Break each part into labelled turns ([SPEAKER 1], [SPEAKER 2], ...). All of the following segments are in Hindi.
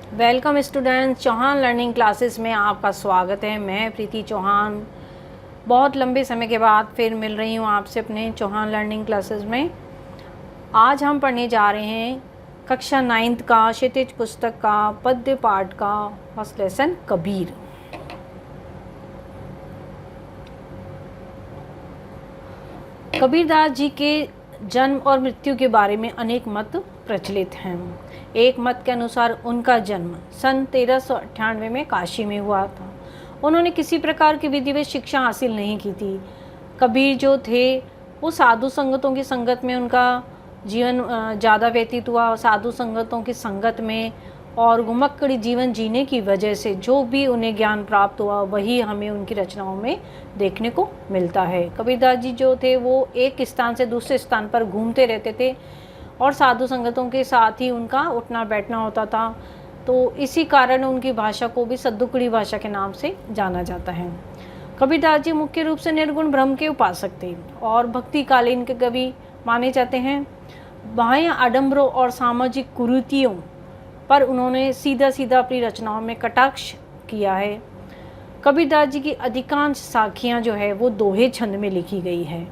[SPEAKER 1] Welcome students, Chauhan learning classes में आपका स्वागत है। मैं प्रीति चौहान बहुत लंबे समय के बाद फिर मिल रही हूँ आपसे अपने चौहान लर्निंग क्लासेस में। आज हम पढ़ने जा रहे हैं कक्षा 9th का क्षितिज पुस्तक का पद्य पाठ का फर्स्ट लेसन कबीर। कबीरदास जी के जन्म और मृत्यु के बारे में अनेक मत प्रचलित हैं। एक मत के अनुसार उनका जन्म सन 1398 में काशी में हुआ था। उन्होंने किसी प्रकार की विधिवत शिक्षा हासिल नहीं की थी। कबीर जो थे वो साधु संगतों की संगत में उनका जीवन ज़्यादा व्यतीत हुआ। साधु संगतों की संगत में और घुमक्कड़ी जीवन जीने की वजह से जो भी उन्हें ज्ञान प्राप्त हुआ वही हमें उनकी रचनाओं में देखने को मिलता है। कबीरदास जी जो थे वो एक स्थान से दूसरे स्थान पर घूमते रहते थे और साधु संगतों के साथ ही उनका उठना बैठना होता था। तो इसी कारण उनकी भाषा को भी सद्दुकड़ी भाषा के नाम से जाना जाता है। कबीरदास जी मुख्य रूप से निर्गुण ब्रह्म के उपासक थे और भक्तिकालीन के कवि माने जाते हैं। बाह्य आडंबरों और सामाजिक कुरीतियों पर उन्होंने सीधा सीधा अपनी रचनाओं में कटाक्ष किया है। कबीरदास जी की अधिकांश साखियाँ जो है वो दोहे छंद में लिखी गई है,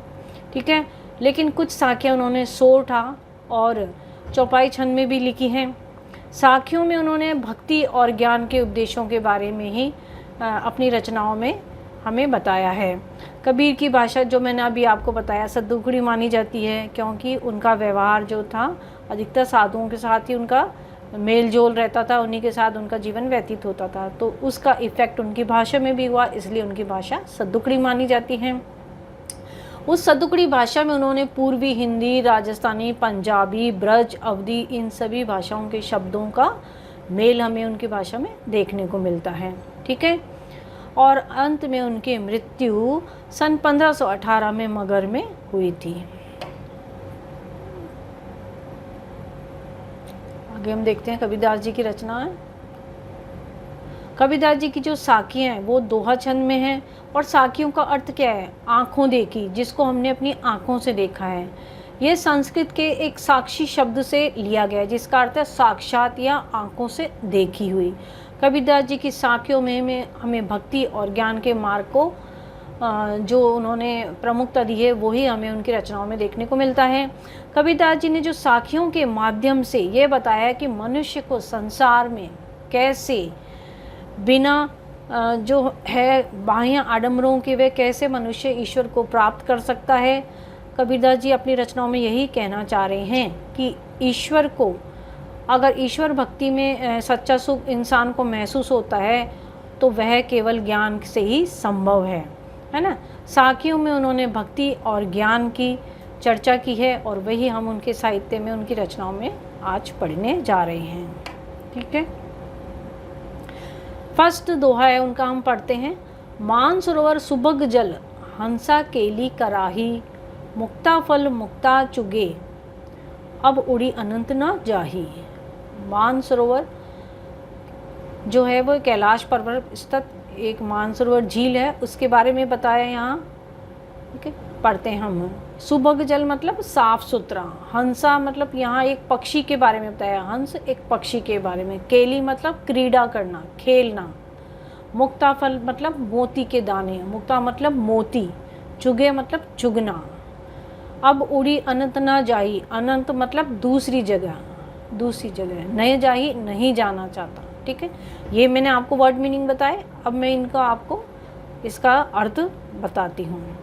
[SPEAKER 1] ठीक है, लेकिन कुछ साखियाँ उन्होंने सोरठा और चौपाई छंद में भी लिखी हैं। साखियों में उन्होंने भक्ति और ज्ञान के उपदेशों के बारे में ही अपनी रचनाओं में हमें बताया है। कबीर की भाषा जो मैंने अभी आपको बताया सद्दुकड़ी मानी जाती है, क्योंकि उनका व्यवहार जो था अधिकतर साधुओं के साथ ही उनका मेल जोल रहता था, उन्हीं के साथ उनका जीवन व्यतीत होता था। तो उसका इफ़ेक्ट उनकी भाषा में भी हुआ, इसलिए उनकी भाषा सद्दुकड़ी मानी जाती है। उस सद्दुकड़ी भाषा में उन्होंने पूर्वी हिंदी, राजस्थानी, पंजाबी, ब्रज, अवधी इन सभी भाषाओं के शब्दों का मेल हमें उनकी भाषा में देखने को मिलता है, ठीक है। और अंत में उनकी मृत्यु सन 1518 में मगध में हुई थी। आगे हम देखते हैं कबीरदास जी की रचनाएं। कबीरदास जी की जो साखियाँ हैं वो दोहा छंद में हैं। और साखियों का अर्थ क्या है? आँखों देखी, जिसको हमने अपनी आँखों से देखा है। ये संस्कृत के एक साक्षी शब्द से लिया गया है जिसका अर्थ है साक्षात या आँखों से देखी हुई। कबीरदास जी की साखियों में हमें भक्ति और ज्ञान के मार्ग को जो उन्होंने प्रमुखता दी है वही हमें उनकी रचनाओं में देखने को मिलता है। कबीरदास जी ने जो साखियों के माध्यम से ये बताया कि मनुष्य को संसार में कैसे बिना जो है बाह्य आडंबरों के वे कैसे मनुष्य ईश्वर को प्राप्त कर सकता है। कबीरदास जी अपनी रचनाओं में यही कहना चाह रहे हैं कि ईश्वर को, अगर ईश्वर भक्ति में सच्चा सुख इंसान को महसूस होता है तो वह केवल ज्ञान से ही संभव है ना। साखियों में उन्होंने भक्ति और ज्ञान की चर्चा की है और वही हम उनके साहित्य में उनकी रचनाओं में आज पढ़ने जा रहे हैं, ठीक है। फर्स्ट दोहा है उनका, हम पढ़ते हैं। मानसरोवर सुभग जल, हंसा केली कराही, मुक्ता फल मुक्ता चुगे, अब उड़ी अनंत न जाही। मानसरोवर जो है वो कैलाश पर्वत स्थित एक मानसरोवर झील है, उसके बारे में बताया यहाँ, ठीक है। पढ़ते हैं हम। सुभग जल मतलब साफ सुथरा, हंसा मतलब यहाँ एक पक्षी के बारे में बताया, हंस एक पक्षी के बारे में। केली मतलब क्रीड़ा करना, खेलना। मुक्ता फल मतलब मोती के दाने, मुक्ता मतलब मोती। चुगे मतलब चुगना। अब उड़ी अनंत न जाही, अनंत मतलब दूसरी जगह, दूसरी जगह। नए जाही नहीं जाना चाहता, ठीक है। ये मैंने आपको वर्ड मीनिंग बताए, अब मैं इनका आपको इसका अर्थ बताती हूँ।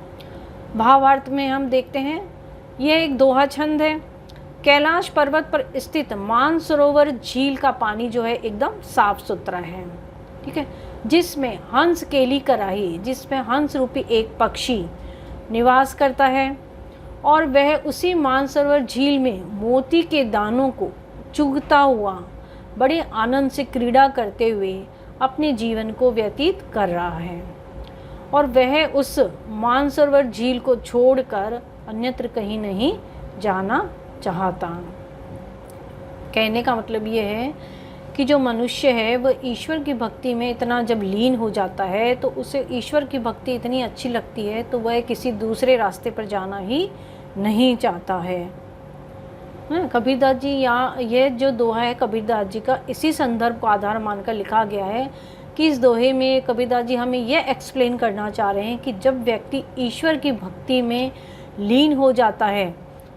[SPEAKER 1] भावार्थ में हम देखते हैं, यह एक दोहा छंद है। कैलाश पर्वत पर स्थित मानसरोवर झील का पानी जो है एकदम साफ सुथरा है, ठीक है, जिसमें हंस केली कराही, जिसमें हंस रूपी एक पक्षी निवास करता है और वह उसी मानसरोवर झील में मोती के दानों को चुगता हुआ बड़े आनंद से क्रीड़ा करते हुए अपने जीवन को व्यतीत कर रहा है और वह उस मानसरोवर झील को छोड़कर अन्यत्र कहीं नहीं जाना चाहता। कहने का मतलब ये है कि जो मनुष्य है वह ईश्वर की भक्ति में इतना जब लीन हो जाता है तो उसे ईश्वर की भक्ति इतनी अच्छी लगती है तो वह किसी दूसरे रास्ते पर जाना ही नहीं चाहता है है। कबीरदास जी यहाँ ये जो दोहा है कबीरदास जी का इसी संदर्भ को आधार मानकर लिखा गया है कि इस दोहे में कबीरदास जी हमें यह एक्सप्लेन करना चाह रहे हैं कि जब व्यक्ति ईश्वर की भक्ति में लीन हो जाता है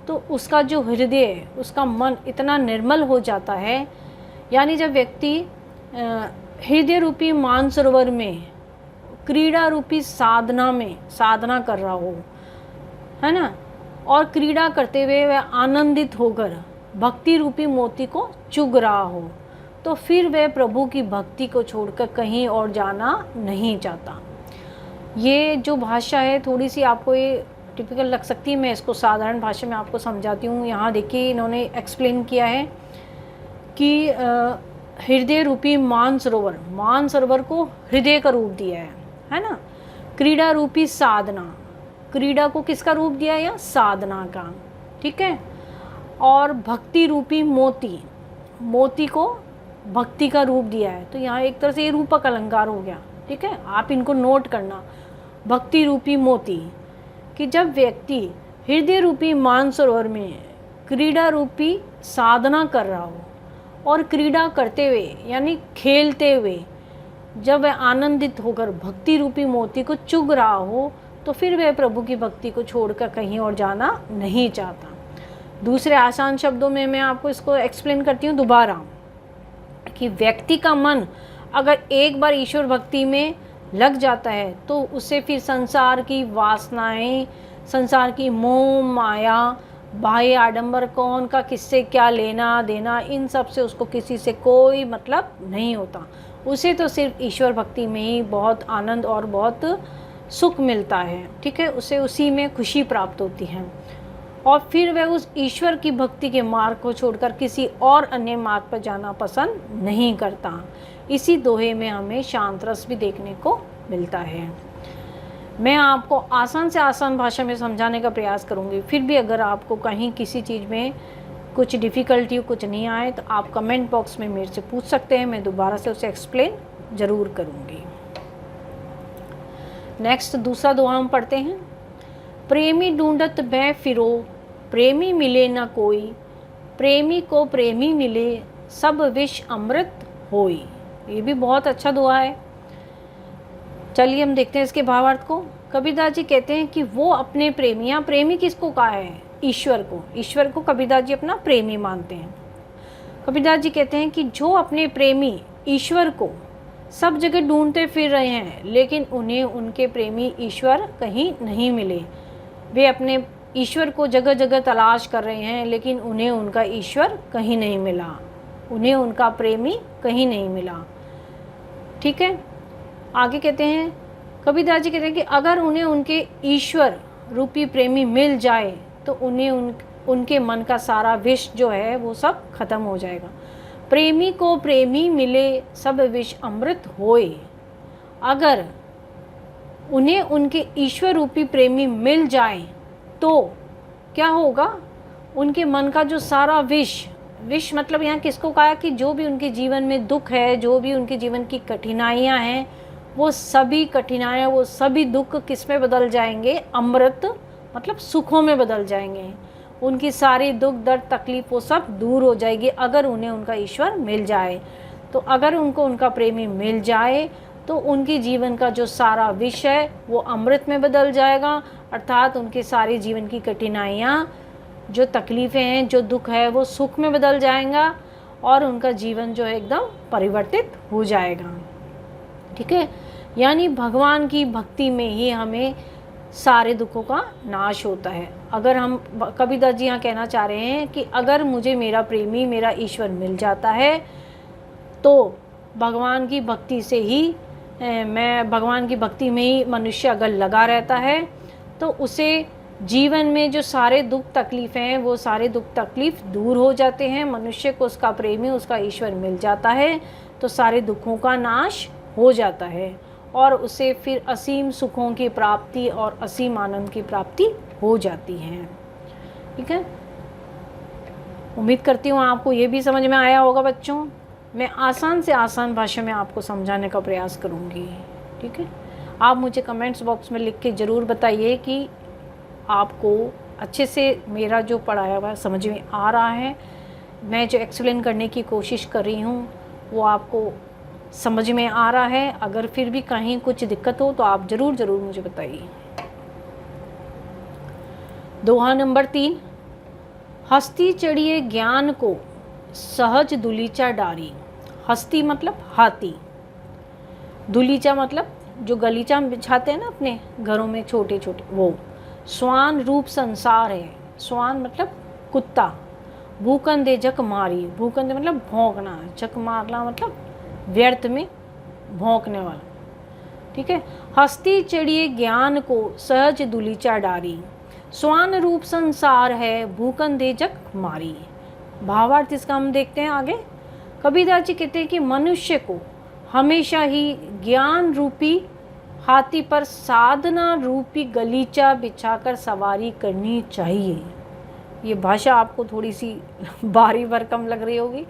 [SPEAKER 1] तो उसका जो हृदय, उसका मन इतना निर्मल हो जाता है, यानी जब व्यक्ति हृदय रूपी मानसरोवर में क्रीड़ा रूपी साधना में साधना कर रहा हो, है ना, और क्रीड़ा करते हुए वह आनंदित होकर भक्ति रूपी मोती को चुग रहा हो, तो फिर वह प्रभु की भक्ति को छोड़कर कहीं और जाना नहीं चाहता। ये जो भाषा है थोड़ी सी आपको ये टिपिकल लग सकती है, मैं इसको साधारण भाषा में आपको समझाती हूँ। यहाँ देखिए इन्होंने एक्सप्लेन किया है कि हृदय रूपी मानसरोवर को हृदय का रूप दिया है ना। क्रीड़ा रूपी साधना, क्रीड़ा को किसका रूप दिया है? या साधना का, ठीक है। और भक्ति रूपी मोती को भक्ति का रूप दिया है। तो यहाँ एक तरह से ये रूपक अलंकार हो गया, ठीक है, आप इनको नोट करना। भक्ति रूपी मोती कि जब व्यक्ति हृदय रूपी मानसरोवर में क्रीड़ा रूपी साधना कर रहा हो और क्रीड़ा करते हुए यानी खेलते हुए जब वह आनंदित होकर भक्ति रूपी मोती को चुग रहा हो, तो फिर वह प्रभु की भक्ति को छोड़कर कहीं और जाना नहीं चाहता। दूसरे आसान शब्दों में मैं आपको इसको एक्सप्लेन करती हूँ दोबारा कि व्यक्ति का मन अगर एक बार ईश्वर भक्ति में लग जाता है तो उसे फिर संसार की वासनाएं, संसार की मोह माया, बाह्य आडंबर, कौन का किससे क्या लेना देना, इन सब से उसको किसी से कोई मतलब नहीं होता। उसे तो सिर्फ ईश्वर भक्ति में ही बहुत आनंद और बहुत सुख मिलता है, ठीक है, उसे उसी में खुशी प्राप्त होती है। और फिर वह उस ईश्वर की भक्ति के मार्ग को छोड़कर किसी और अन्य मार्ग पर जाना पसंद नहीं करता। इसी दोहे में हमें शांत रस भी देखने को मिलता है। मैं आपको आसान से आसान भाषा में समझाने का प्रयास करूंगी, फिर भी अगर आपको कहीं किसी चीज़ में कुछ डिफ़िकल्टी, कुछ नहीं आए तो आप कमेंट बॉक्स में मेरे से पूछ सकते हैं, मैं दोबारा से उसे एक्सप्लेन ज़रूर करूंगी। नेक्स्ट दूसरा दोहा हम पढ़ते हैं। प्रेमी ढूंढत मैं फिरो, प्रेमी मिले न कोई, प्रेमी को प्रेमी मिले, सब विष अमृत होई। ये भी बहुत अच्छा दोहा है। चलिए हम देखते हैं इसके भावार्थ को। कबीरदास जी कहते हैं कि वो अपने प्रेमी, या प्रेमी किसको कहा है? ईश्वर को। ईश्वर को कबीरदास जी अपना प्रेमी मानते हैं। कबीरदास जी कहते हैं कि जो अपने प्रेमी ईश्वर को सब जगह ढूंढते फिर रहे हैं, लेकिन उन्हें उनके प्रेमी ईश्वर कहीं नहीं मिले। वे अपने ईश्वर को जगह जगह तलाश कर रहे हैं, लेकिन उन्हें उनका ईश्वर कहीं नहीं मिला, उन्हें उनका प्रेमी कहीं नहीं मिला, ठीक है। आगे कहते हैं, कबीरदास जी कहते हैं कि अगर उन्हें उनके ईश्वर रूपी प्रेमी मिल जाए तो उन्हें उनके मन का सारा विष जो है वो सब खत्म हो जाएगा। प्रेमी को प्रेमी मिले, सब विष अमृत होए। अगर उन्हें उनके ईश्वर रूपी प्रेमी मिल जाए तो क्या होगा? उनके मन का जो सारा विष मतलब यहाँ किसको कहा कि जो भी उनके जीवन में दुख है, जो भी उनके जीवन की कठिनाइयाँ हैं, वो सभी कठिनाइयाँ, वो सभी दुख किस में बदल जाएंगे? अमृत मतलब सुखों में बदल जाएंगे। उनकी सारी दुख दर्द तकलीफ वो सब दूर हो जाएगी अगर उन्हें उनका ईश्वर मिल जाए। तो अगर उनको उनका प्रेमी मिल जाए तो उनके जीवन का जो सारा विष है वो अमृत में बदल जाएगा, अर्थात उनके सारे जीवन की कठिनाइयाँ, जो तकलीफ़ें हैं, जो दुख है, वो सुख में बदल जाएगा और उनका जीवन जो है एकदम परिवर्तित हो जाएगा, ठीक है। यानी भगवान की भक्ति में ही हमें सारे दुखों का नाश होता है। अगर हम, कबीरदास जी यहाँ कहना चाह रहे हैं कि अगर मुझे मेरा प्रेमी, मेरा ईश्वर मिल जाता है तो भगवान की भक्ति से ही मैं भगवान की भक्ति में ही मनुष्य अगर लगा रहता है तो उसे जीवन में जो सारे दुख तकलीफ़ें हैं वो सारे दुख तकलीफ़ दूर हो जाते हैं। मनुष्य को उसका प्रेमी, उसका ईश्वर मिल जाता है तो सारे दुखों का नाश हो जाता है और उसे फिर असीम सुखों की प्राप्ति और असीम आनंद की प्राप्ति हो जाती है, ठीक है। उम्मीद करती हूँ आपको ये भी समझ में आया होगा बच्चों। मैं आसान से आसान भाषा में आपको समझाने का प्रयास करूँगी, ठीक है। आप मुझे कमेंट्स बॉक्स में लिख के ज़रूर बताइए कि आपको अच्छे से मेरा जो पढ़ाया हुआ समझ में आ रहा है, मैं जो एक्सप्लेन करने की कोशिश कर रही हूँ वो आपको समझ में आ रहा है? अगर फिर भी कहीं कुछ दिक्कत हो तो आप ज़रूर मुझे बताइए। दोहा नंबर 3, हस्ती चढ़िए ज्ञान को सहज दुलीचा डारी। हस्ती मतलब हाथी, दुलीचा मतलब जो गलीचा बिछाते हैं ना अपने घरों में छोटे छोटे, वो। स्वान रूप संसार है, स्वान मतलब कुत्ता। भूकंदे जक मारी, भूकंदे मतलब भौंकना, जक मारना मतलब व्यर्थ में भौंकने वाला, ठीक है। हस्ती चढ़िए ज्ञान को सहज दुलीचा डारी, स्वान रूप संसार है भूकंदे जक मारी। भावार्थ इसका हम देखते हैं आगे। कबीरदास जी कहते हैं कि मनुष्य को हमेशा ही ज्ञान रूपी हाथी पर साधना रूपी गलीचा बिछाकर सवारी करनी चाहिए। ये भाषा आपको थोड़ी सी भारी भरकम लग रही होगी,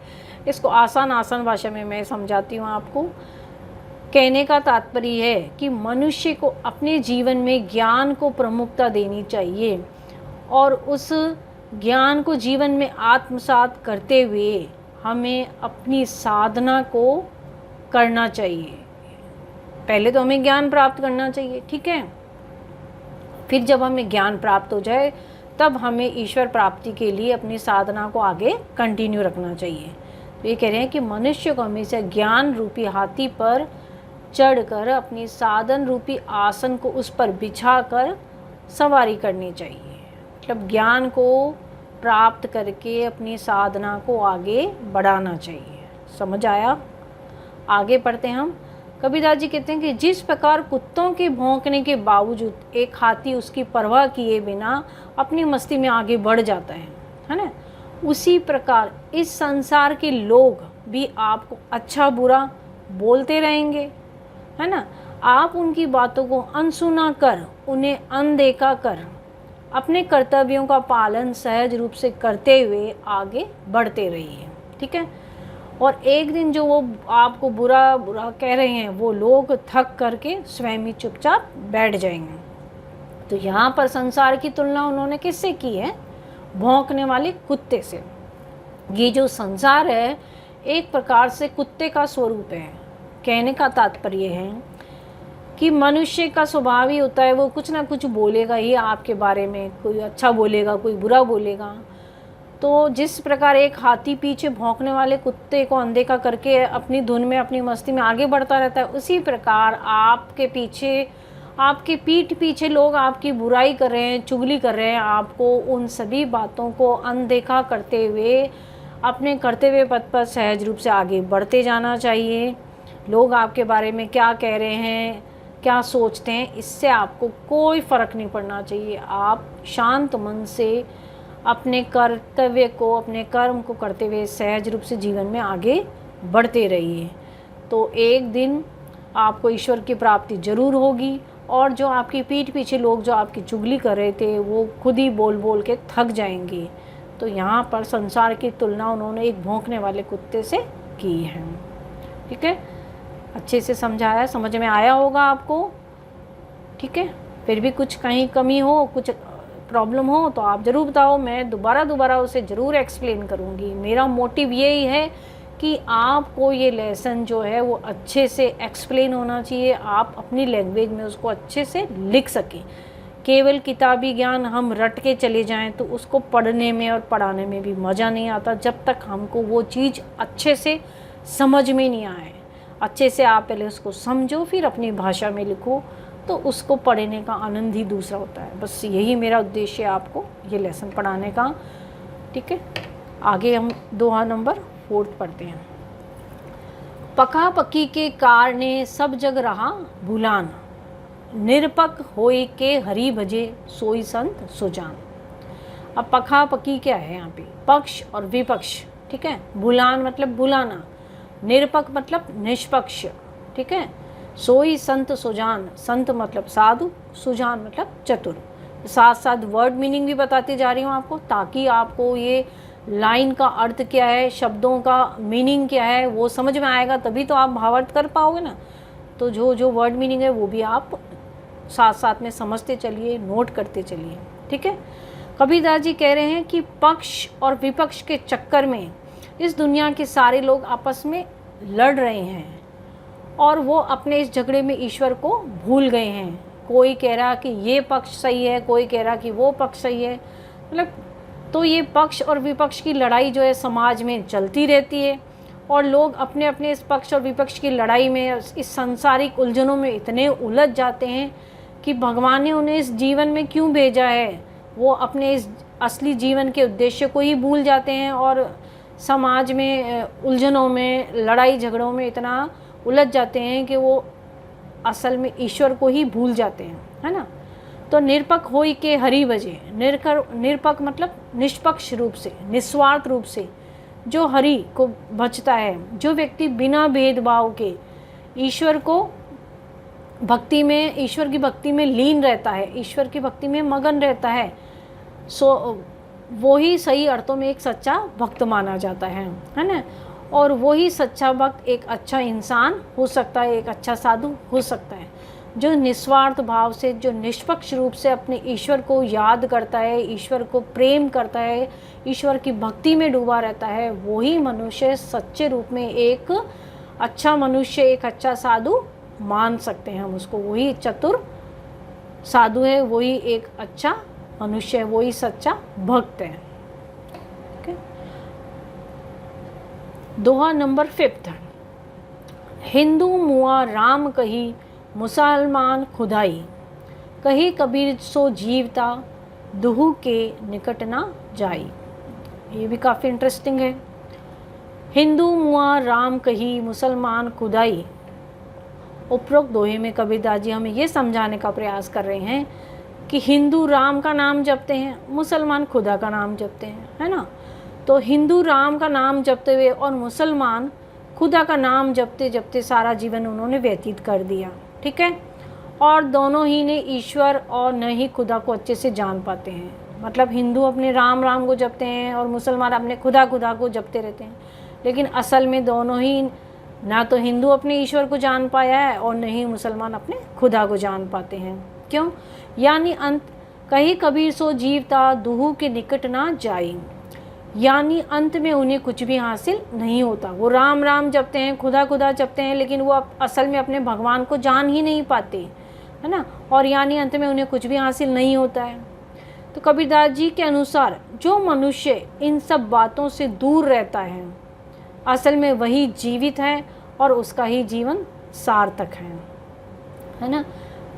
[SPEAKER 1] इसको आसान भाषा में मैं समझाती हूँ आपको। कहने का तात्पर्य है कि मनुष्य को अपने जीवन में ज्ञान को प्रमुखता देनी चाहिए और उस ज्ञान को जीवन में आत्मसात करते हुए हमें अपनी साधना को करना चाहिए। पहले तो हमें ज्ञान प्राप्त करना चाहिए, ठीक है। फिर जब हमें ज्ञान प्राप्त हो जाए तब हमें ईश्वर प्राप्ति के लिए अपनी साधना को आगे कंटिन्यू रखना चाहिए। तो ये कह रहे हैं कि मनुष्य को हमेशा ज्ञान रूपी हाथी पर चढ़कर अपनी साधन रूपी आसन को उस पर बिछाकर सवारी करनी चाहिए। मतलब ज्ञान को प्राप्त करके अपनी साधना को आगे बढ़ाना चाहिए। समझ आया? आगे पढ़ते हैं हम। कबीरदास जी कहते हैं कि जिस प्रकार कुत्तों के भौंकने के बावजूद एक हाथी उसकी परवाह किए बिना अपनी मस्ती में आगे बढ़ जाता है ना, उसी प्रकार इस संसार के लोग भी आपको अच्छा बुरा बोलते रहेंगे, है ना। आप उनकी बातों को अनसुना कर, उन्हें अनदेखा कर अपने कर्तव्यों का पालन सहज रूप से करते हुए आगे बढ़ते रहिए, ठीक है। और एक दिन जो वो आपको बुरा बुरा कह रहे हैं वो लोग थक करके स्वयं ही चुपचाप बैठ जाएंगे। तो यहाँ पर संसार की तुलना उन्होंने किससे की है? भौंकने वाले कुत्ते से। ये जो संसार है एक प्रकार से कुत्ते का स्वरूप है। कहने का तात्पर्य है कि मनुष्य का स्वभाव ही होता है, वो कुछ ना कुछ बोलेगा ही आपके बारे में, कोई अच्छा बोलेगा कोई बुरा बोलेगा। तो जिस प्रकार एक हाथी पीछे भौंकने वाले कुत्ते को अनदेखा करके अपनी धुन में अपनी मस्ती में आगे बढ़ता रहता है, उसी प्रकार आपके पीछे, आपके पीठ पीछे लोग आपकी बुराई कर रहे हैं, चुगली कर रहे हैं, आपको उन सभी बातों को अनदेखा करते हुए अपने कर्तव्य पथ पर सहज रूप से आगे बढ़ते जाना चाहिए। लोग आपके बारे में क्या कह रहे हैं, क्या सोचते हैं, इससे आपको कोई फ़र्क नहीं पड़ना चाहिए। आप शांत मन से अपने कर्तव्य को, अपने कर्म को करते हुए सहज रूप से जीवन में आगे बढ़ते रहिए। तो एक दिन आपको ईश्वर की प्राप्ति जरूर होगी और जो आपकी पीठ पीछे लोग जो आपकी चुगली कर रहे थे वो खुद ही बोल बोल के थक जाएंगे। तो यहाँ पर संसार की तुलना उन्होंने एक भौंकने वाले कुत्ते से की है, ठीक है। अच्छे से समझाया, समझ में आया होगा आपको, ठीक है। फिर भी कुछ कहीं कमी हो, कुछ प्रॉब्लम हो तो आप ज़रूर बताओ, मैं दोबारा उसे ज़रूर एक्सप्लेन करूँगी। मेरा मोटिव यही है कि आपको ये लेसन जो है वो अच्छे से एक्सप्लेन होना चाहिए, आप अपनी लैंग्वेज में उसको अच्छे से लिख सकें। केवल किताबी ज्ञान हम रट के चले जाएं तो उसको पढ़ने में और पढ़ाने में भी मज़ा नहीं आता, जब तक हमको वो चीज़ अच्छे से समझ में नहीं आए। अच्छे से आप पहले उसको समझो, फिर अपनी भाषा में लिखो, तो उसको पढ़ने का आनंद ही दूसरा होता है। बस यही मेरा उद्देश्य है आपको ये लेसन पढ़ाने का, ठीक है। आगे हम दोहा नंबर 4 पढ़ते हैं। पका पकी के कारणे सब जग रहा भूलान, निरपक होय के हरि भजे सोई संत सुजान। अब पका पकी क्या है यहाँ पे? पक्ष और विपक्ष, ठीक है। भूलान मतलब भुलाना, निरपक मतलब निष्पक्ष, ठीक है। सोई संत सुजान, संत मतलब साधु, सुजान मतलब चतुर। साथ साथ वर्ड मीनिंग भी बताती जा रही हूँ आपको, ताकि आपको ये लाइन का अर्थ क्या है, शब्दों का मीनिंग क्या है वो समझ में आएगा, तभी तो आप भावार्थ कर पाओगे ना। तो जो वर्ड मीनिंग है वो भी आप साथ साथ में समझते चलिए, नोट करते चलिए, ठीक है। कबीरदास जी कह रहे हैं कि पक्ष और विपक्ष के चक्कर में इस दुनिया के सारे लोग आपस में लड़ रहे हैं और वो अपने इस झगड़े में ईश्वर को भूल गए हैं। कोई कह रहा कि ये पक्ष सही है, कोई कह रहा कि वो पक्ष सही है, मतलब तो ये पक्ष और विपक्ष की लड़ाई जो है समाज में चलती रहती है और लोग अपने अपने इस पक्ष और विपक्ष की लड़ाई में, इस सांसारिक उलझनों में इतने उलझ जाते हैं कि भगवान ने उन्हें इस जीवन में क्यों भेजा है, वो अपने इस असली जीवन के उद्देश्य को ही भूल जाते हैं और समाज में उलझनों में, लड़ाई झगड़ों में इतना उलझ जाते हैं कि वो असल में ईश्वर को ही भूल जाते हैं, है ना। तो निरपक होई के हरि भजे, निरपक मतलब निष्पक्ष रूप से, निस्वार्थ रूप से जो हरि को भजता है, जो व्यक्ति बिना भेदभाव के ईश्वर को भक्ति में, ईश्वर की भक्ति में लीन रहता है, ईश्वर की भक्ति में मगन रहता है, सो वो ही सही अर्थों में एक सच्चा भक्त माना जाता है ना। और वही सच्चा भक्त एक अच्छा इंसान हो सकता है, एक अच्छा साधु हो सकता है, जो निस्वार्थ भाव से, जो निष्पक्ष रूप से अपने ईश्वर को याद करता है, ईश्वर को प्रेम करता है, ईश्वर की भक्ति में डूबा रहता है, वही मनुष्य सच्चे रूप में एक अच्छा मनुष्य, एक अच्छा साधु मान सकते हैं हम उसको। वही चतुर साधु है, वही एक अच्छा मनुष्य है, वही सच्चा भक्त है। दोहा नंबर 5, हिंदू मुआ राम कही, मुसलमान खुदाई, कही कबीर सो जीवता, दुहू के निकट ना जाई। ये भी काफ़ी इंटरेस्टिंग है। हिंदू मुआ राम कही, मुसलमान खुदाई। उपरोक्त दोहे में कबीरदास जी हमें ये समझाने का प्रयास कर रहे हैं कि हिंदू राम का नाम जपते हैं, मुसलमान खुदा का नाम जपते हैं, है ना। तो हिंदू राम का नाम जपते हुए और मुसलमान खुदा का नाम जपते जपते सारा जीवन उन्होंने व्यतीत कर दिया, ठीक है। और दोनों ही ने ईश्वर और न ही खुदा को अच्छे से जान पाते हैं। मतलब हिंदू अपने राम राम को जपते हैं और मुसलमान अपने खुदा खुदा को जपते रहते हैं, लेकिन असल में दोनों ही, ना तो हिंदू अपने ईश्वर को जान पाया है और न ही मुसलमान अपने खुदा को जान पाते हैं। क्यों? यानी अंत कही कबीर सो जीवता, दुहू के निकट ना जाई, यानी अंत में उन्हें कुछ भी हासिल नहीं होता। वो राम राम जपते हैं, खुदा खुदा जपते हैं, लेकिन वो असल में अपने भगवान को जान ही नहीं पाते, है ना। और यानी अंत में उन्हें कुछ भी हासिल नहीं होता है। तो कबीरदास जी के अनुसार जो मनुष्य इन सब बातों से दूर रहता है, असल में वही जीवित है और उसका ही जीवन सार्थक है ना।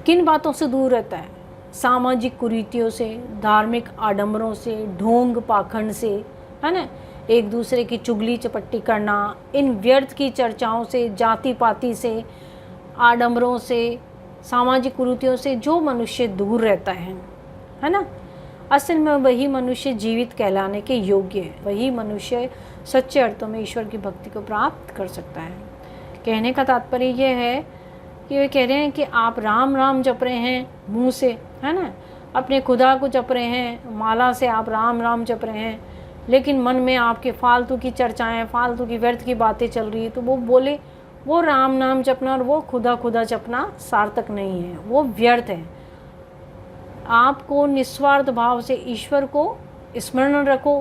[SPEAKER 1] किन बातों से दूर रहता है? सामाजिक कुरीतियों से, धार्मिक आडंबरों से, ढोंग पाखंड से, है ना, एक दूसरे की चुगली चपट्टी करना, इन व्यर्थ की चर्चाओं से, जाति पाति से, आडंबरों से, सामाजिक कुरीतियों से जो मनुष्य दूर रहता है ना, असल में वही मनुष्य जीवित कहलाने के योग्य है। वही मनुष्य सच्चे अर्थों में ईश्वर की भक्ति को प्राप्त कर सकता है। कहने का तात्पर्य यह है कि वे कह रहे हैं कि आप राम राम जप रहे हैं मुंह से, है ना, अपने खुदा को जप रहे हैं, माला से आप राम राम जप रहे हैं, लेकिन मन में आपके फालतू की चर्चाएं, फालतू की व्यर्थ की बातें चल रही है, तो वो बोले वो राम नाम जपना और वो खुदा खुदा जपना सार्थक नहीं है, वो व्यर्थ है। आपको निस्वार्थ भाव से ईश्वर को स्मरण रखो,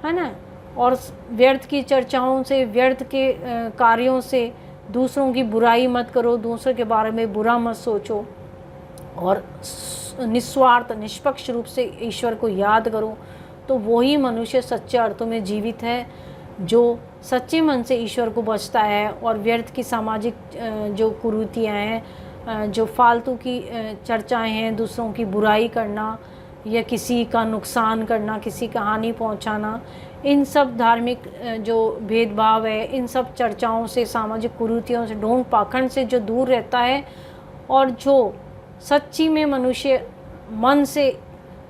[SPEAKER 1] है ना, और व्यर्थ की चर्चाओं से, व्यर्थ के कार्यों से दूसरों की बुराई मत करो, दूसरों के बारे में बुरा मत सोचो, और निस्वार्थ निष्पक्ष रूप से ईश्वर को याद करो। तो वही मनुष्य सच्चे अर्थों में जीवित है, जो सच्चे मन से ईश्वर को बचता है और व्यर्थ की सामाजिक जो कुरीतियाँ हैं, जो फालतू की चर्चाएं हैं, दूसरों की बुराई करना या किसी का नुकसान करना, किसी का हानि पहुंचाना, इन सब धार्मिक जो भेदभाव है, इन सब चर्चाओं से, सामाजिक कुरीतियों से, ढोंग पाखंड से जो दूर रहता है और जो सच्ची में मनुष्य मन से,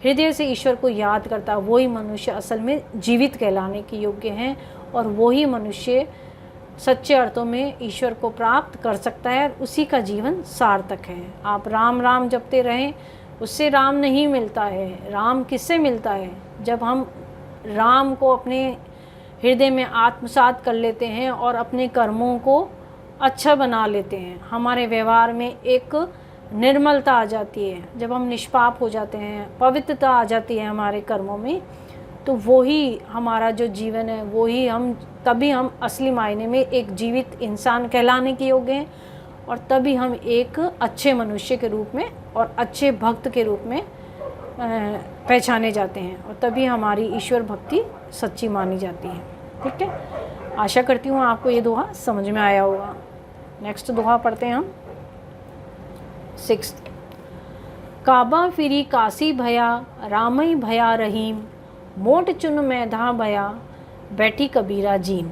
[SPEAKER 1] हृदय से ईश्वर को याद करता है, वही मनुष्य असल में जीवित कहलाने के योग्य हैं और वही मनुष्य सच्चे अर्थों में ईश्वर को प्राप्त कर सकता है और उसी का जीवन सार्थक है। आप राम राम जपते रहें, उससे राम नहीं मिलता है। राम किससे मिलता है? जब हम राम को अपने हृदय में आत्मसात कर लेते हैं और अपने कर्मों को अच्छा बना लेते हैं, हमारे व्यवहार में एक निर्मलता आ जाती है, जब हम निष्पाप हो जाते हैं, पवित्रता आ जाती है हमारे कर्मों में, तो वो ही हमारा जो जीवन है, वो ही तभी हम असली मायने में एक जीवित इंसान कहलाने के योग्य हैं, और तभी हम एक अच्छे मनुष्य के रूप में और अच्छे भक्त के रूप में पहचाने जाते हैं, और तभी हमारी ईश्वर भक्ति सच्ची मानी जाती है। ठीक है, आशा करती हूँ आपको ये दोहा समझ में आया होगा। नेक्स्ट दोहा पढ़ते हैं हम, 6। काबा फिरी काशी भया, रामई भया रहीम, मोट चुन मैधा भया, बैठी कबीरा जीन।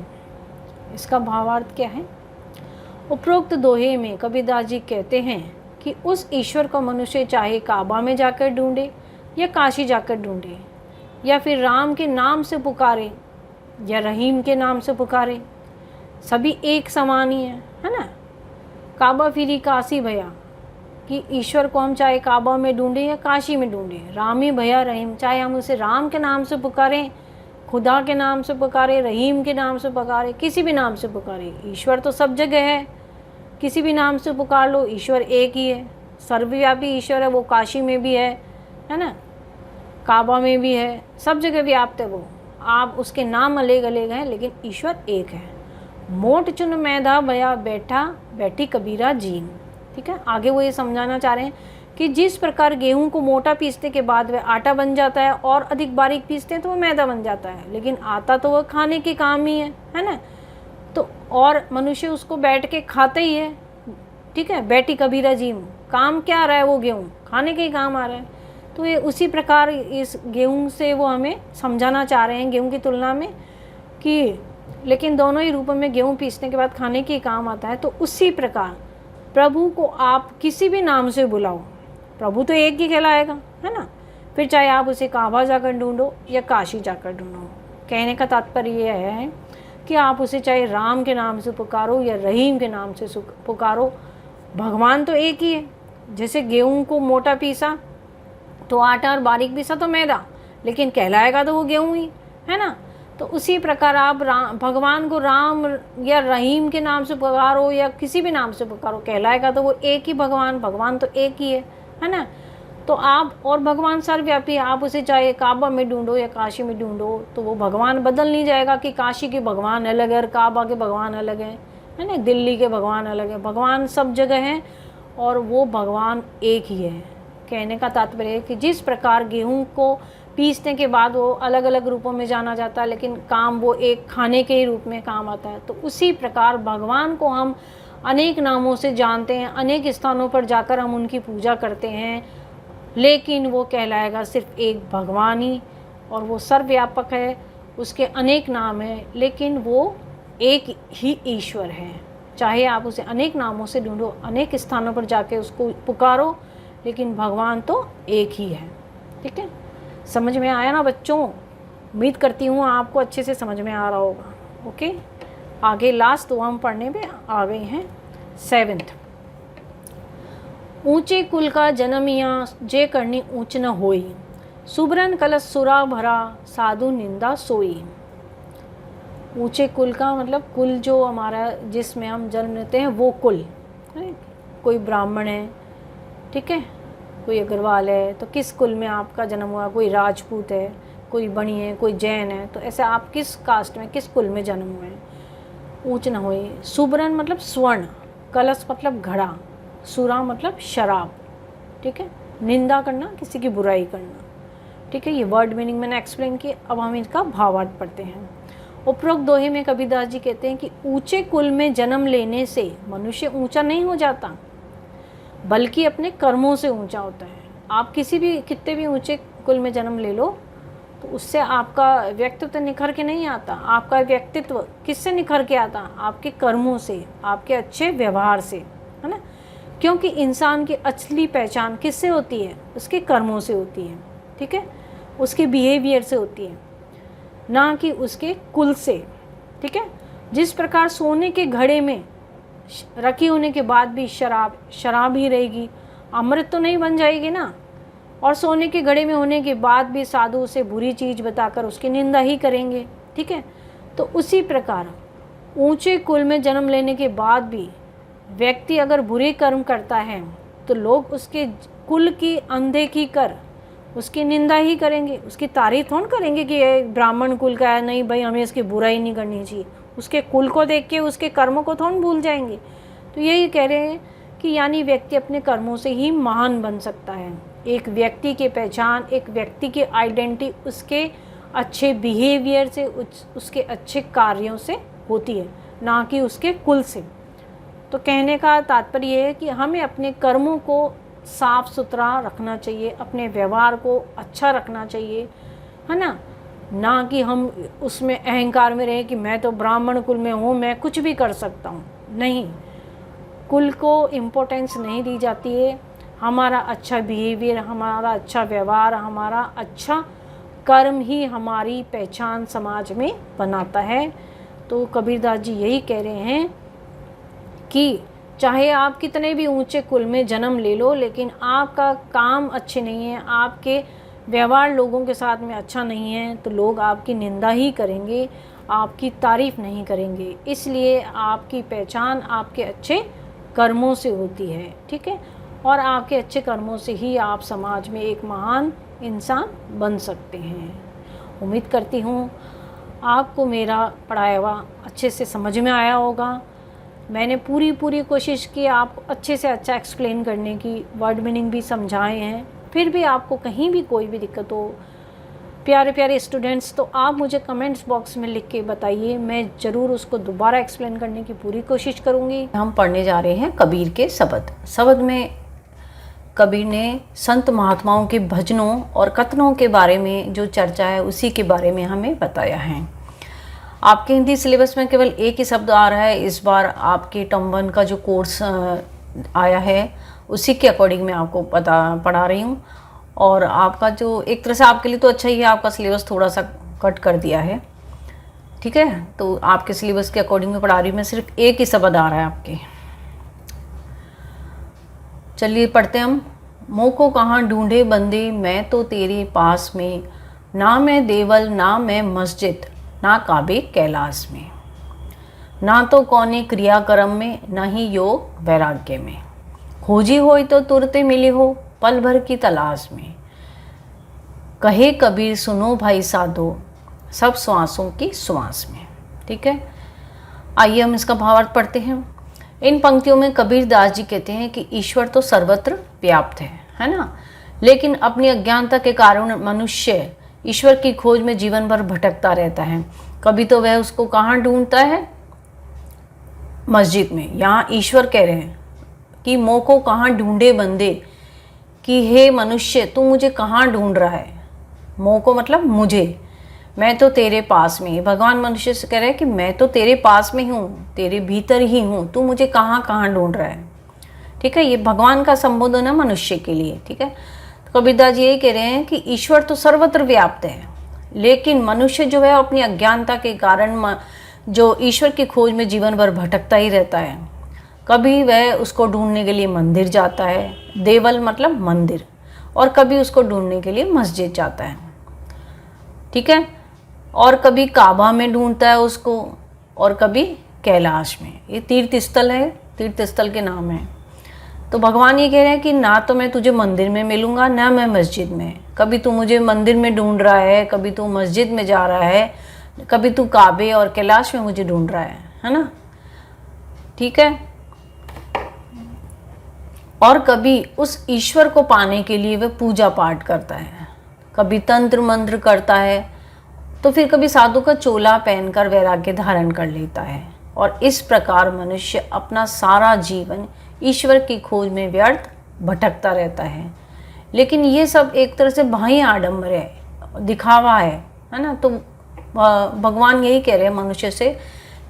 [SPEAKER 1] इसका भावार्थ क्या है? उपरोक्त दोहे में कबीरदास जी कहते हैं कि उस ईश्वर को मनुष्य चाहे काबा में जाकर ढूंढे या काशी जाकर ढूंढे, या फिर राम के नाम से पुकारे या रहीम के नाम से पुकारे, सभी एक समान ही है ना। काबा फिरी काशी भया, कि ईश्वर को हम चाहे काबा में ढूंढें या काशी में ढूंढें, राम ही भया रहीम, चाहे हम उसे राम के नाम से पुकारें, खुदा के नाम से पुकारें, रहीम के नाम से पुकारें, किसी भी नाम से पुकारें, ईश्वर तो सब जगह है। किसी भी नाम से पुकार लो, ईश्वर एक ही है, सर्वव्यापी ईश्वर है। वो काशी में भी है ना, काबा में भी है, सब जगह व्याप्त है वो। आप उसके नाम अलग अलग हैं, लेकिन ईश्वर एक है। मोट चुन मैदा भया, बैठी कबीरा जीन। ठीक है, आगे वो ये समझाना चाह रहे हैं कि जिस प्रकार गेहूं को मोटा पीसने के बाद वह आटा बन जाता है, और अधिक बारीक पीसते हैं तो वो मैदा बन जाता है, लेकिन आटा तो वह खाने के काम ही है ना। तो और मनुष्य उसको बैठ के खाते ही है। ठीक है, बैठी कबीरा जीन, काम क्या आ रहा है? वो गेहूँ खाने के ही काम आ रहा है। तो ये उसी प्रकार इस गेहूं से वो हमें समझाना चाह रहे हैं, गेहूं की तुलना में, कि लेकिन दोनों ही रूपों में गेहूं पीसने के बाद खाने के काम आता है। तो उसी प्रकार प्रभु को आप किसी भी नाम से बुलाओ, प्रभु तो एक ही कहलाएगा, है ना। फिर चाहे आप उसे काबा जाकर ढूंढो या काशी जाकर ढूंढो। कहने का तात्पर्य यह है कि आप उसे चाहे राम के नाम से पुकारो या रहीम के नाम से पुकारो, भगवान तो एक ही है। जैसे गेहूं को मोटा पीसा तो आटा और बारीक पीसा तो मैदा, लेकिन कहलाएगा तो वो गेहूं ही, है ना। तो उसी प्रकार आप भगवान को राम या रहीम के नाम से पुकारो या किसी भी नाम से पुकारो, कहलाएगा तो वो एक ही भगवान तो एक ही है ना। तो आप, और भगवान सर्वव्यापी है, आप उसे चाहे काबा में ढूंढो या काशी में ढूंढो, तो वो भगवान बदल नहीं जाएगा कि काशी के भगवान अलग है और काबा के भगवान अलग है ना, दिल्ली के भगवान अलग है। भगवान सब जगह हैं और वो भगवान एक ही है। कहने का तात्पर्य है कि जिस प्रकार गेहूं को पीसने के बाद वो अलग अलग रूपों में जाना जाता है, लेकिन काम वो एक खाने के ही रूप में काम आता है, तो उसी प्रकार भगवान को हम अनेक नामों से जानते हैं, अनेक स्थानों पर जाकर हम उनकी पूजा करते हैं, लेकिन वो कहलाएगा सिर्फ एक भगवान ही, और वो सर्वव्यापक है, उसके अनेक नाम हैं, लेकिन वो एक ही ईश्वर है। चाहे आप उसे अनेक नामों से ढूंढो, अनेक स्थानों पर जाके उसको पुकारो, लेकिन भगवान तो एक ही है। ठीक है, समझ में आया ना बच्चों? उम्मीद करती हूँ आपको अच्छे से समझ में आ रहा होगा। ओके, आगे लास्ट तो हम पढ़ने में आ गए हैं 7th। ऊंचे कुल का जन्मिया, जे करनी ऊंच न होई, सुबरन कलश सुरा भरा, साधु निंदा सोई। ऊंचे कुल का मतलब कुल जो हमारा जिसमें हम जन्म लेते हैं वो कुल है। कोई ब्राह्मण है, ठीक है, कोई अग्रवाल है, तो किस कुल में आपका जन्म हुआ? कोई राजपूत है, कोई बणी है, कोई जैन है, तो ऐसे आप किस कास्ट में, किस कुल में जन्म हुए हैं। ऊंच न होए। सुबरन मतलब स्वर्ण, कलश मतलब घड़ा, सुरा मतलब शराब। ठीक है, निंदा करना, किसी की बुराई करना। ठीक है, ये वर्ड मीनिंग मैंने एक्सप्लेन किया। अब हम इसका भावार्थ पढ़ते हैं। उपरोक्त दोहे में कबीरदास जी कहते हैं कि ऊंचे कुल में जन्म लेने से मनुष्य ऊंचा नहीं हो जाता, बल्कि अपने कर्मों से ऊंचा होता है। आप कितने भी ऊंचे कुल में जन्म ले लो, तो उससे आपका व्यक्तित्व निखर के नहीं आता। आपका व्यक्तित्व किससे निखर के आता? आपके कर्मों से, आपके अच्छे व्यवहार से, है ना। क्योंकि इंसान की असली पहचान किससे होती है? उसके कर्मों से होती है। ठीक है, उसके बिहेवियर से होती है, ना कि उसके कुल से। ठीक है, जिस प्रकार सोने के घड़े में रखी होने के बाद भी शराब ही रहेगी, अमृत तो नहीं बन जाएगी ना। और सोने के घड़े में होने के बाद भी साधु उसे बुरी चीज़ बताकर उसकी निंदा ही करेंगे। ठीक है, तो उसी प्रकार ऊंचे कुल में जन्म लेने के बाद भी व्यक्ति अगर बुरे कर्म करता है, तो तो लोग उसके कुल की अनदेखी कर उसकी निंदा ही करेंगे, उसकी तारीफ थोड़ा करेंगे कि ये ब्राह्मण कुल का है, नहीं भाई हमें इसकी बुराई नहीं करनी चाहिए। उसके कुल को देख के उसके कर्मों को थोड़ा भूल जाएंगे। तो यही कह रहे हैं कि यानी व्यक्ति अपने कर्मों से ही महान बन सकता है। एक व्यक्ति की पहचान, एक व्यक्ति की आइडेंटिटी उसके अच्छे बिहेवियर से, उसके अच्छे कार्यों से होती है, ना कि उसके कुल से। तो कहने का तात्पर्य ये है कि हमें अपने कर्मों को साफ सुथरा रखना चाहिए, अपने व्यवहार को अच्छा रखना चाहिए, है ना कि हम उसमें अहंकार में रहें कि मैं तो ब्राह्मण कुल में हूँ, मैं कुछ भी कर सकता हूँ। नहीं, कुल को इम्पोर्टेंस नहीं दी जाती है। हमारा अच्छा बिहेवियर, हमारा अच्छा व्यवहार, हमारा अच्छा कर्म ही हमारी पहचान समाज में बनाता है। तो कबीरदास जी यही कह रहे हैं कि चाहे आप कितने भी ऊंचे कुल में जन्म ले लो, लेकिन आपका काम अच्छे नहीं है, आपके व्यवहार लोगों के साथ में अच्छा नहीं है, तो लोग आपकी निंदा ही करेंगे, आपकी तारीफ़ नहीं करेंगे। इसलिए आपकी पहचान आपके अच्छे कर्मों से होती है, ठीक है। और आपके अच्छे कर्मों से ही आप समाज में एक महान इंसान बन सकते हैं। उम्मीद करती हूँ आपको मेरा पढ़ाया हुआ अच्छे से समझ में आया होगा। मैंने पूरी कोशिश की आपको अच्छे से अच्छा एक्सप्लेन करने की, वर्ड मीनिंग भी समझाए हैं। फिर भी आपको कहीं भी कोई भी दिक्कत हो, प्यारे प्यारे स्टूडेंट्स, तो आप मुझे कमेंट्स बॉक्स में लिख के बताइए, मैं ज़रूर उसको दोबारा एक्सप्लेन करने की पूरी कोशिश करूँगी। हम पढ़ने जा रहे हैं कबीर के शब्द में कबीर ने संत महात्माओं के भजनों और कथनों के बारे में जो चर्चा है उसी के बारे में हमें बताया है। आपके हिंदी सिलेबस में केवल एक ही शब्द आ रहा है इस बार। आपके टर्म 1 का जो कोर्स आया है उसी के अकॉर्डिंग मैं आपको पढ़ा रही हूँ। और आपका जो एक तरह से आपके लिए तो अच्छा ही है, आपका सिलेबस थोड़ा सा कट कर दिया है, ठीक है। तो आपके सिलेबस के अकॉर्डिंग मैं पढ़ा रही हूँ, मैं सिर्फ एक ही शब्द आ रहा है आपके। चलिए पढ़ते हम। मोह को कहाँ ढूंढे बंदे, मैं तो तेरे पास में, ना मैं देवल ना मैं मस्जिद, ना काबे कैलाश में, ना तो कौने क्रियाक्रम में, ना ही योग वैराग्य में, खोजी होई तो तुरते मिली हो पल भर की तलाश में, कहे कबीर सुनो भाई साधो सब श्वासों की श्वास में। ठीक है, आइए हम इसका भावार्थ पढ़ते हैं। इन पंक्तियों में कबीर दास जी कहते हैं कि ईश्वर तो सर्वत्र व्याप्त है ना, लेकिन अपनी अज्ञानता के कारण मनुष्य ईश्वर की खोज में जीवन भर भटकता रहता है। कभी तो वह उसको कहाँ ढूंढता है, मस्जिद में। यहाँ ईश्वर कह रहे हैं कि मोह को कहाँ ढूंढे बंदे, कि हे मनुष्य तू मुझे कहाँ ढूंढ रहा है। मोह को मतलब मुझे, मैं तो तेरे पास में ही। भगवान मनुष्य से कह रहे हैं कि मैं तो तेरे पास में हूँ, तेरे भीतर ही हूँ, तू मुझे कहाँ कहाँ ढूंढ रहा है। ठीक है, ये भगवान का संबोधन है मनुष्य के लिए। ठीक है, तो कबीरदास जी यही कह रहे हैं कि ईश्वर तो सर्वत्र व्याप्त है, लेकिन मनुष्य जो है अपनी अज्ञानता के कारण जो ईश्वर की खोज में जीवन भर भटकता ही रहता है। कभी वह उसको ढूंढने के लिए मंदिर जाता है, देवल मतलब मंदिर, और कभी उसको ढूंढने के लिए मस्जिद जाता है। ठीक है, और कभी काबा में ढूंढता है उसको, और कभी कैलाश में। ये तीर्थ स्थल है, तीर्थ स्थल के नाम है। तो भगवान ये कह रहे हैं कि ना तो मैं तुझे मंदिर में मिलूंगा, ना मैं मस्जिद में। कभी तू मुझे मंदिर में ढूंढ रहा है, कभी तू मस्जिद में जा रहा है, कभी तू काबे और कैलाश में मुझे ढूंढ रहा है ना। ठीक है, और कभी उस ईश्वर को पाने के लिए वह पूजा पाठ करता है, कभी तंत्र मंत्र करता है, तो फिर कभी साधु का चोला पहनकर वैराग्य धारण कर लेता है। और इस प्रकार मनुष्य अपना सारा जीवन ईश्वर की खोज में व्यर्थ भटकता रहता है। लेकिन ये सब एक तरह से बाह्य आडंबर है, दिखावा है ना। तो भगवान यही कह रहे हैं मनुष्य से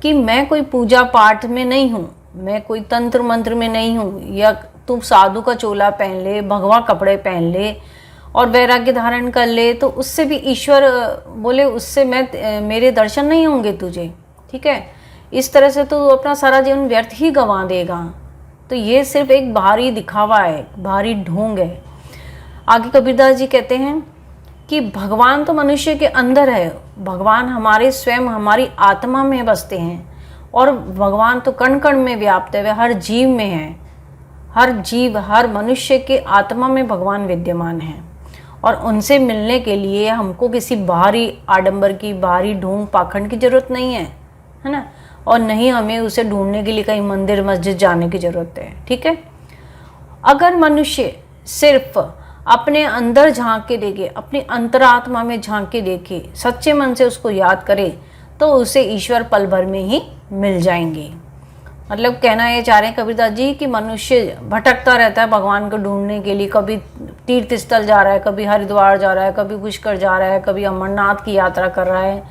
[SPEAKER 1] कि मैं कोई पूजा पाठ में नहीं हूँ, मैं कोई तंत्र मंत्र में नहीं हूँ, या तू साधु का चोला पहन ले, भगवा कपड़े पहन ले और वैराग्य धारण कर ले, तो उससे भी ईश्वर बोले उससे मेरे दर्शन नहीं होंगे तुझे। ठीक है, इस तरह से तो अपना सारा जीवन व्यर्थ ही गंवा देगा। तो ये सिर्फ एक बाहरी दिखावा है, बाहरी ढोंग है। आगे कबीरदास जी कहते हैं कि भगवान तो मनुष्य के अंदर है, भगवान हमारे स्वयं हमारी आत्मा में बसते हैं, और भगवान तो कण कण में व्याप्त है, वह हर जीव में है। हर जीव, हर मनुष्य के आत्मा में भगवान विद्यमान हैं और उनसे मिलने के लिए हमको किसी बाहरी आडंबर की, बाहरी ढोंग पाखंड की जरूरत नहीं है ना। और नहीं हमें उसे ढूंढने के लिए कहीं मंदिर मस्जिद जाने की जरूरत है। ठीक है, अगर मनुष्य सिर्फ अपने अंदर झांक के देखे, अपनी अंतरात्मा में झांक के देखे, सच्चे मन से उसको याद करे, तो उसे ईश्वर पल भर में ही मिल जाएंगे। मतलब कहना ये चाह रहे हैं कबीरदास जी कि मनुष्य भटकता रहता है भगवान को ढूंढने के लिए, कभी तीर्थ स्थल जा रहा है, कभी हरिद्वार जा रहा है, कभी पुष्कर जा रहा है, कभी अमरनाथ की यात्रा कर रहा है,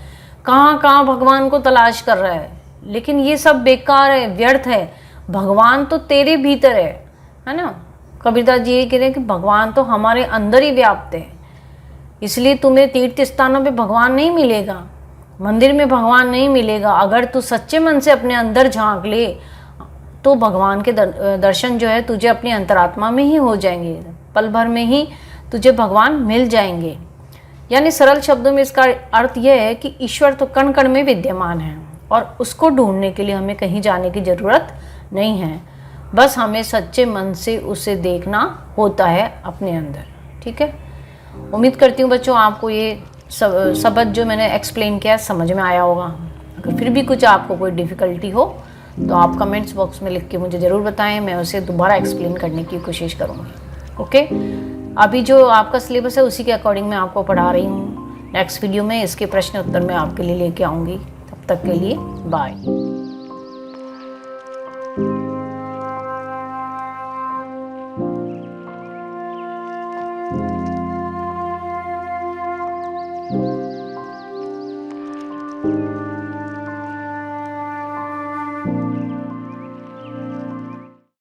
[SPEAKER 1] कहाँ कहाँ भगवान को तलाश कर रहा है। लेकिन ये सब बेकार है, व्यर्थ है। भगवान तो तेरे भीतर है ना। कबीरदास जी ये कह रहे हैं कि भगवान तो हमारे अंदर ही व्याप्त है, इसलिए तुम्हें तीर्थ स्थानों पे भगवान नहीं मिलेगा, मंदिर में भगवान नहीं मिलेगा। अगर तू सच्चे मन से अपने अंदर झांक ले तो भगवान के दर्शन जो है तुझे अपनी अंतरात्मा में ही हो जाएंगे, पल भर में ही तुझे भगवान मिल जाएंगे। यानी सरल शब्दों में इसका अर्थ यह है कि ईश्वर तो कण कण में विद्यमान है और उसको ढूंढने के लिए हमें कहीं जाने की ज़रूरत नहीं है, बस हमें सच्चे मन से उसे देखना होता है अपने अंदर। ठीक है, उम्मीद करती हूँ बच्चों आपको ये शब्द जो मैंने एक्सप्लेन किया समझ में आया होगा। अगर फिर भी कुछ आपको कोई डिफ़िकल्टी हो तो आप कमेंट्स बॉक्स में लिख के मुझे ज़रूर बताएं, मैं उसे दोबारा एक्सप्लेन करने की कोशिश करूँगी। ओके, अभी जो आपका सिलेबस है उसी के अकॉर्डिंग मैं आपको पढ़ा रही हूँ। नेक्स्ट वीडियो में इसके प्रश्न उत्तर मैं आपके लिए लेके आऊँगी। तब तक के लिए बाय।